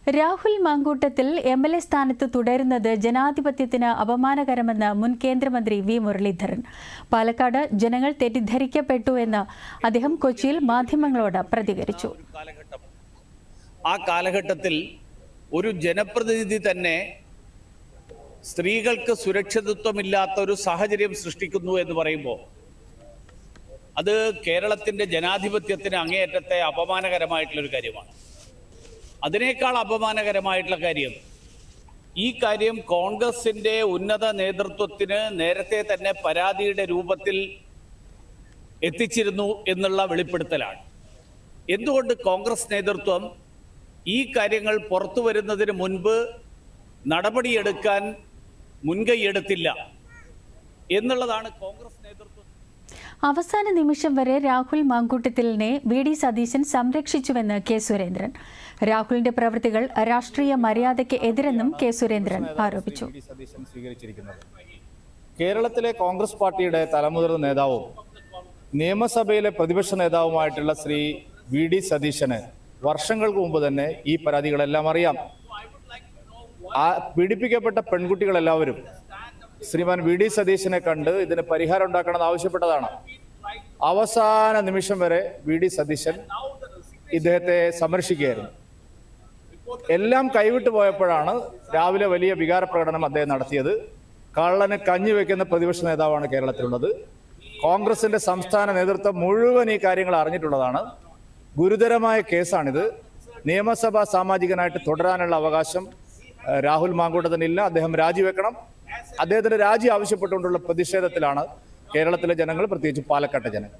Rahul Mamkootathil MLA സ്ഥാനത്ത് തുടരുന്നത് ജനാധിപത്യത്തിന് അപമാനകരമെന്ന് മുൻ കേന്ദ്രമന്ത്രി വി മുരളീധരൻ. പാലക്കാട് ജനങ്ങൾ തെറ്റിദ്ധരിക്കപ്പെട്ടു എന്ന് അദ്ദേഹം കൊച്ചിയിൽ മാധ്യമങ്ങളോട് പ്രതികരിച്ചു. ആ കാലഘട്ടത്തിൽ ഒരു ജനപ്രതിനിധി തന്നെ സ്ത്രീകൾക്ക് സുരക്ഷിതത്വമില്ലാത്ത ഒരു സാഹചര്യം സൃഷ്ടിക്കുന്നു എന്ന് പറയുമ്പോൾ അത് കേരളത്തിന്റെ ജനാധിപത്യത്തിന് അങ്ങേയറ്റത്തെ അപമാനകരമായിട്ടുള്ളൊരു കാര്യമാണ്. അതിനേക്കാൾ അപമാനകരമായിട്ടുള്ള കാര്യം, ഈ കാര്യം കോൺഗ്രസിന്റെ ഉന്നത നേതൃത്വത്തിന് നേരത്തെ തന്നെ പരാതിയുടെ രൂപത്തിൽ എത്തിച്ചിരുന്നു എന്നുള്ള വെളിപ്പെടുത്തലാണ്. എന്തുകൊണ്ട് കോൺഗ്രസ് നേതൃത്വം ഈ കാര്യങ്ങൾ പുറത്തു വരുന്നതിന് മുൻപ് നടപടിയെടുക്കാൻ മുൻകൈയെടുത്തില്ല എന്നുള്ളതാണ് കോൺഗ്രസ് നേതൃത്വം. അവസാന നിമിഷം വരെ രാഹുൽ മാങ്കൂട്ടത്തിലിനെ വി.ഡി. സതീശൻ സംരക്ഷിച്ചുവെന്ന് കെ. സുരേന്ദ്രൻ. രാഹുലിന്റെ പ്രവൃത്തികൾ രാഷ്ട്രീയ മര്യാദയ്ക്ക് എതിരെന്നും കെ. സുരേന്ദ്രൻ ആരോപിച്ചു. കേരളത്തിലെ കോൺഗ്രസ് പാർട്ടിയുടെ തലമുതിർന്ന നേതാവും നിയമസഭയിലെ പ്രതിപക്ഷ നേതാവുമായിട്ടുള്ള ശ്രീ വി.ഡി. സതീശന് വർഷങ്ങൾക്ക് മുമ്പ് തന്നെ ഈ പരാതികളെല്ലാം അറിയാം. പീഡിപ്പിക്കപ്പെട്ട പെൺകുട്ടികളെല്ലാവരും ശ്രീമാൻ വി.ഡി. സതീശനെ കണ്ട് ഇതിന് പരിഹാരം ഉണ്ടാക്കണമെന്ന് ആവശ്യപ്പെട്ടതാണ്. അവസാന നിമിഷം വരെ വി.ഡി. സതീശൻ ഇദ്ദേഹത്തെ സംരക്ഷിക്കുകയായിരുന്നു. എല്ലാം കൈവിട്ടു പോയപ്പോഴാണ് രാവിലെ വലിയ വികാര പ്രകടനം അദ്ദേഹം നടത്തിയത്. കള്ളന് കഞ്ഞി വെക്കുന്ന പ്രതിപക്ഷ നേതാവാണ് കേരളത്തിലുള്ളത്. കോൺഗ്രസിന്റെ സംസ്ഥാന നേതൃത്വം മുഴുവൻ ഈ കാര്യങ്ങൾ അറിഞ്ഞിട്ടുള്ളതാണ്. ഗുരുതരമായ കേസാണിത്. നിയമസഭാ സാമാജികനായിട്ട് തുടരാനുള്ള അവകാശം രാഹുൽ മാങ്കൂട്ടത്തിനില്ല. അദ്ദേഹം രാജിവെക്കണം. അദ്ദേഹത്തിന്റെ രാജി ആവശ്യപ്പെട്ടുകൊണ്ടുള്ള പ്രതിഷേധത്തിലാണ് കേരളത്തിലെ ജനങ്ങൾ, പ്രത്യേകിച്ച് പാലക്കാട്ടെ ജനങ്ങൾ.